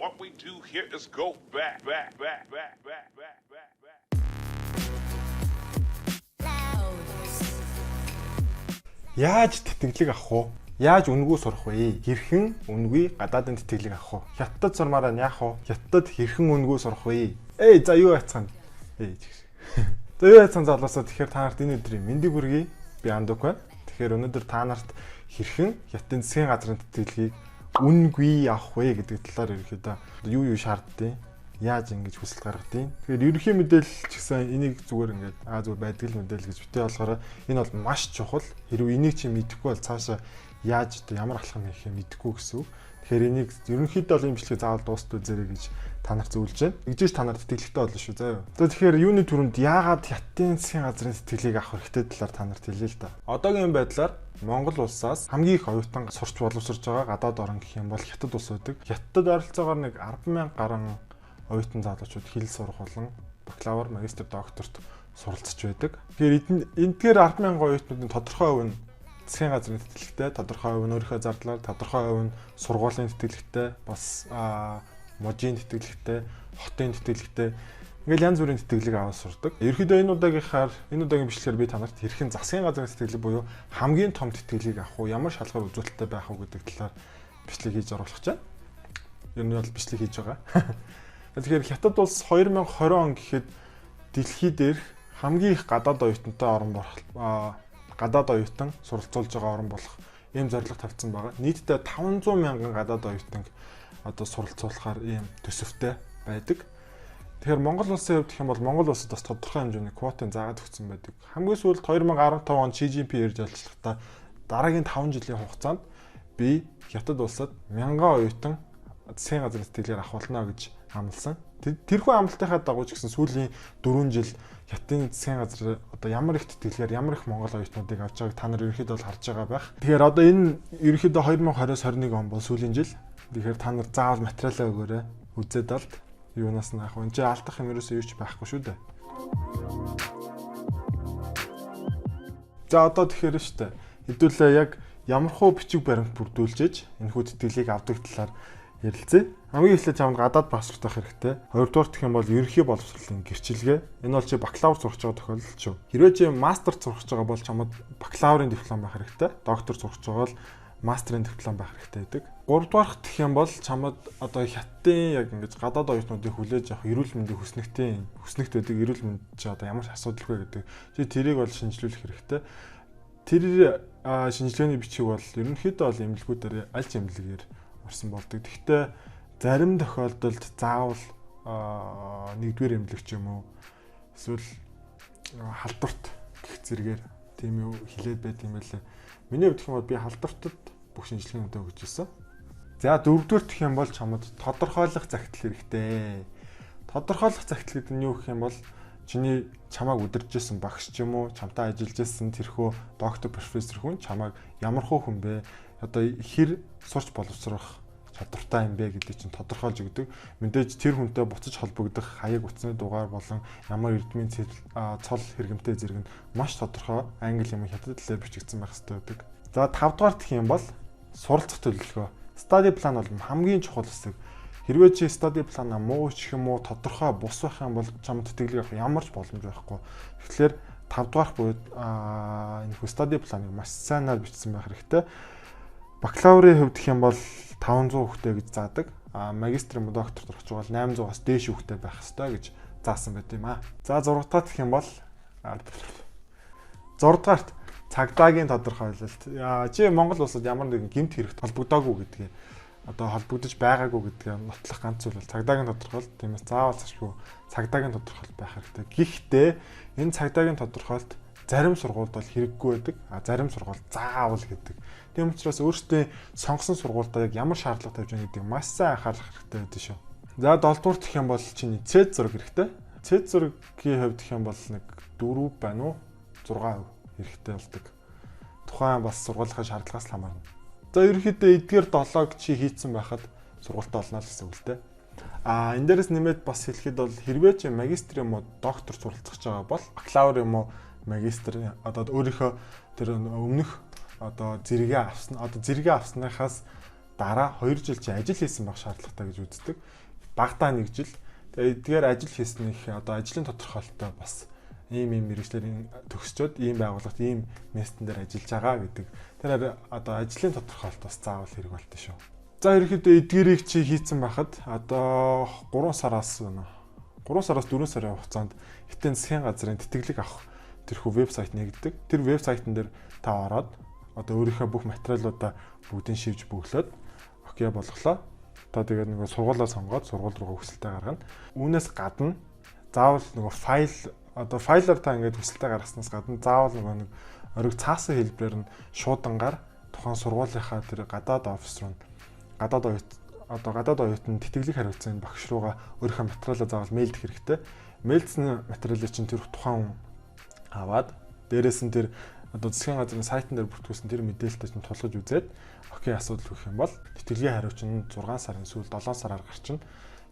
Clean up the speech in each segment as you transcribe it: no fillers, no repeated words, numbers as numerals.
What we do here is go back. Яаж тэтгэлэг авах вэ? Яаж үнгүү сурах вэ? Хэрхэн үнгүй гадаадын тэтгэлэг авах вэ? Хятад сурмаараа яах вэ? Хятад хэрхэн үнгүү сурах вэ? За юу яцхан? За юу яцхан залуусаа тэгэхээр та нарт энэ өдрийн мэндийг хүргэе. Би Андук байна. Тэгэхээр өнөөдөр та нарт хэрхэн хятадын засгийн газрын тэтгэлгийг үнгүй авах вэ гэдэг талаар ерөөхдөө юу шаарддیں۔ Яаж ингэж хүсэлт гаргадیں۔ Тэгэхээр ерөнхий мэдээлэл ч гэсэн энийг зүгээр ингээд зүгээр байдаг л мэдээлэл гэж битээ болохоор энэ бол маш чухал. Хэрвээ энийг чи мэдэхгүй бол цаашаа яаж ямар алхам хийхээ мэдэхгүй гэсэн үг. Тэгэхээр энийг ерөнхийдөө бол имжлэгээ заавал дуустал үзээрэй гэж та нарт зөвлөж байна. Игжээж та нарт тэтгэлэгтэй болно шүү заа юу. Тэгэхээр юуны түрүүнд яагаад хятадын засгийн газрын тэтгэлгийг авах хэрэгтэй талаар та нарт хэлье л да. Одоогийн байдлаар Монгол улсаас хамгийн их оюутан сурч боловсрж байгаа гадаад орн гэх юм бол Хятад улс байдаг. Хятадд ойролцоогоор нэг 10,000 гаруй оюутан залуучууд хэл сурах болон бакалавр, магистр, докторт суралцж байдаг. Тэгэхээр эндгээр 10,000 оюутнуудын тодорхой хувь нь засгийн газрын тэтгэлэгтэй, тодорхой хувь нь өөрийнхөө зардлаар, тодорхой хувь нь сургуулийн тэтгэлэгтэй, бас мужийн тэтгэлэгтэй, хотын тэтгэлэгтэй ингээл янз бүрийн тэтгэлэг аваад сурдаг. Ерөнхийдөө энэ удаагийн бичлэгээр би та нарт хэрхэн засгийн газрын тэтгэлэг буюу хамгийн том тэтгэлгийг авах уу, ямар шалгуур үзүүлэлттэй байх уу гэдэг талаар бичлэг хийж оруулах гэж байна. Ер нь бол бичлэг хийж байгаа. Тэгэхээр Хятад улс 2020 он гэхэд дэлхий дээрх хамгийн их гадаад оюутантай гадаад оюутан суралцуулж байгаа орн болох ийм зорилго тавьсан байгаа. Нийтдээ 500 мянган гадаад оюутанг одоо суралцуулахаар ийм төсөвтэй байдаг. Тэгэхээр Монгол улсын хувьд гэх юм бол Монгол улсад бас тодорхой хэмжээний квотын заагаад өгсөн байдаг. Хамгийн сүүлд 2015 онд CGP ирж ажиллахдаа дараагийн 5 жилийн хугацаанд би Хятад улсад 1000 оюутан засгийн газрын тэтгэлгээр авах болно гэж амласан. Тэрхүү амлалтынхаа дагуу ч гэсэн сүүлийн 4 жил Хятадын засгийн газар одоо ямар их тэтгэлгээр ямар их монгол оюутнуудыг авч байгааг та нар ерөнхийдөө бол харж байгаа байх. Тэгэхээр одоо энэ ерөнхийдөө 2020-21 он бол сүүлийн жил. Тэгэхээр та нар заавал материалаа өгөөрэй. Үзээд алд юунаас нь авах вэ? Энд чинь алдах юм ерөөсөө юу ч байхгүй шүү дээ. За одоо тэгэхээр шүү дээ. Хэдүүлээ яг ямархуу бичиг баримт бүрдүүлж энэхүү тэтгэлгийг авдаг талаар ярилцъя. Хамгийн эхлээд чамд гадаад паспорт авах хэрэгтэй. Хоёрдугаар гэх юм бол ерөнхий боловсролын гэрчилгээ. Энэ бол чи бакалавр сурах байгаа тохиолдол шүү. Хэрвээ чи мастер сурах байгаа бол чамд бакалаврын диплом байх хэрэгтэй. Доктор сурах байгаа бол мастерын диплом байх хэрэгтэй байдаг. Гуравдугаар гэх юм бол чамд одоо Хятадын яг ингэж гадаад оюутнуудыг хүлээж авах эрүүл мэндийн хүснэгт байдаг эрүүл мэнд чи одоо ямар асуудал вэ гэдэг. Чи тэрийг бол шинжилүүлэх хэрэгтэй. Тэр шинжилгээний бичиг бол ерөнхийдөө бол эмнэлгүүдээр аль ч эмнэлгээр орсон болдог. Гэхдээ зарим тохиолдолд заавал нэгдүгээр эмнэлэг ч юм уу эсвэл халдварт гэх зэрэгээр тийм юу хилээд байт юм байлаа. Миний хувьд гэх юм бол би халдвартад бүх шинжилгээнүүдээ өгч ирсэн. За дөрөвдүгээр гэх юм бол чамд тодорхойлох загтал хэрэгтэй. Тодорхойлох загтал гэдэг нь юу гэх юм бол чамайг удиржсэн багш ч юм уу, чамтай ажиллаж байсан тэрхүү доктор, профессор хүн чамайг ямар хүн бэ? Одоо хэр сурч боловсрох чадвартай юм бэ гэдэг чинь тодорхойлж өгдөг. Мэдээж тэр хүнтэй буцаж холбогдох хаяг утасны дугаар болон ямар эрдмийн цол хэрэгэмтэй зэрэг нь маш тодорхой англи юм хятад хэлээр бичигдсэн байх хэрэгтэй байдаг. За 5 дугаар гэх юм бол суралцах төлөвлөгөө. Study plan бол хамгийн чухал хэсэг. Хэрвээ чи study plan-а муу ч юм уу тодорхой бус байх юм бол чамд тэтгэлэг авах ямар ч боломж байхгүй. Тэгэхээр 5 дугаар буюу энэ study plan-ыг маш сайнаар бичсэн байх хэрэгтэй. Бакалаврын хувьд гэх юм бол 500 хүүхдэд гэж заадаг. Магистр юм докторт орох бол 800-аас дээш хүүхдэд байх ёстой гэж заасан байт юм аа. За 6 дахь гэх юм бол 6 дахь цагдаагийн тодорхойлолт. Чи Монгол улсад ямар нэгэн гэмт хэрэгт холбогдоогүй гэдгийг одоо холбогдож байгаагүй гэдгийг нотлох ганц зүйл бол цагдаагийн тодорхойлолт. Тиймээс заавал зашгүй цагдаагийн тодорхойлолт байх хэрэгтэй. Гэхдээ энэ цагдаагийн тодорхойлолт зарим сургуульд бол хэрэггүй байдаг. Зарим сургууль заавал гэдэг. Тийм учраас өөртөө сонгосон сургуультай яг ямар шаардлага тавьж байгаа гэдгийг маш сайн анхаарах хэрэгтэй байдаг шүү. За 7 дуурт гэх юм бол чиний цэд зураг хэрэгтэй. Цэд зургийн хувьд гэх юм бол нэг 4 байна уу 6% хэрэгтэй болдог. Тухайн бас сургуулийн шаардлагаас хамаарна. За ерөнхийдөө эдгээр 7-г чи хийцэн байхад сургуультай олно л гэсэн үг л дээ. Энэ дээрээс нэмээд бас хэлэхэд бол хэрвээ чи магистр юм уу доктор суралцах байгаа бол бакалавр юм уу магистр одоо өөрийнхөө тэр өмнөх одоо зэрэгээ авсныхаас дараа 2 жил чи ажил хийсэн байх шаардлагатай гэж үздэг. Багадаа 1 жил. Тэгэхээр ажил хийснийх одоо ажлын тодорхойлолттой бас ийм мэргэжлийн төгсчөөд ийм байгууллагт ийм местэн дээр ажиллаж байгаа гэдэг. Тэр одоо ажлын тодорхойлолт бас заавал хэрэг болтой шүү. За ерөнхийдөө эдгээрийг чи хийцэн байхад одоо 3 сараас 4 сарын хугацаанд хитэн засгийн газрын тэтгэлэг авах тэрхүү вебсайт нэгддэг. Тэр вебсайтн дээр та ороод одоо өөрийнхөө бүх материалуудаа бүгдийг шивж бөглөөд окей болголоо. Та тэгээд нөгөө сургуулаа сонгоод сургууль руу хүсэлтээ гаргана. Үүнээс гадна заавал нөгөө файлаар та ингээд хүсэлтээ гаргаснаас гадна заавал нөгөө нэг ориг цаасан хэлбэрээр нь шуудангаар тухайн сургуулийнхаа тэр гадаад офис руу гадаад оюутан тэтгэлэг хариуцсан багш руугаа өөрийнхөө материалаа заавал мэйлдэх хэрэгтэй. Мэйлдсэн материалыг чинь тэр тухайн хүн аваад дээрээс нь тэр одоо засгийн газрын сайтн дээр бүртгүүлсэн тэр мэдээлэлтэй чинь тулгаж үзээд окей асуудал өгөх юм бол тэтгэлгийн хариучин 6 сарын сүүл 7 сараар гарчна.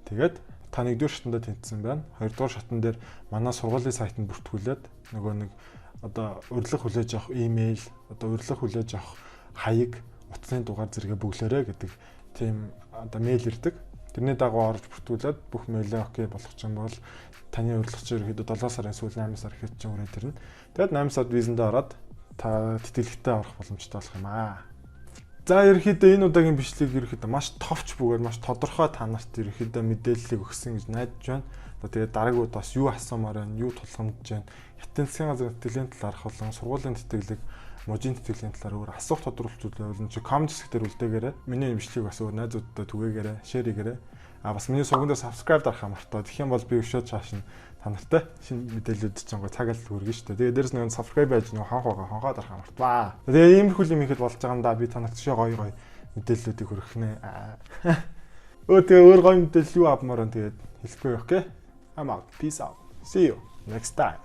Тэгээд та 1-р шатанда тэнцсэн байна. 2-р шатан дээр манай сургуулийн сайтанд бүртгүүлээд нөгөө нэг одоо урилга хүлээж авах имэйл, одоо урилга хүлээж авах хаяг, утасны дугаар зэрэгэ бүглөөрэй гэдэг тийм одоо мэйл ирдэг. Тэрний дагуу орж бүртгүүлээд бүх мэйлээ окей болгох юм бол таны урилга чинь ерөөдөө 7 сарын сүүл 8 сар ихэд чинь үрээд ирнэ. Тэгээд 8 сард визэндээ ороод та тэтгэлэгтэй орох боломжтой болох юм аа. За ерөөдөө энэ удаагийн бичлэг ерөөдөө маш товч бөгөөд маш тодорхой та нарт ерөөдөө мэдээллийг өгсөн гэж найдаж байна. Тэгээд дараагууд бас юу асуумаар байна, юу тулгамдж байна. Хятадын засгийн газрын тэтгэлийн талаарх болон сургуулийн тэтгэлэг, мужийн тэтгэлийн талаар өөр асуух тодорхойлолтууд байвал чи коммент хэсгээр үлдээгээрэй. Миний бичлэгийг бас өөр найзуудтай түгээгээрэй, шеэр хийгээрэй. Бас миний сувганд subscribe дарахаа мартаа. Тэгэх юм бол би өшөөд шаашна та нартай шинэ мэдээлэлүүд чинь цагаалт хүргэн шүү дээ. Тэгээд дээрэс нь subscribe байж нэг хонхоо дарахаа мартаа. Тэгээд иймэрхүү юм ихэд болж байгаа юм да. Би та нарт шээ гоё мэдээллүүдийг хүргэх нэ. Тэгээ өөр гоё мэдээлэл юу авмаар байна тэгээд хэлэхгүй окей. I'm out. Peace out. See you next time.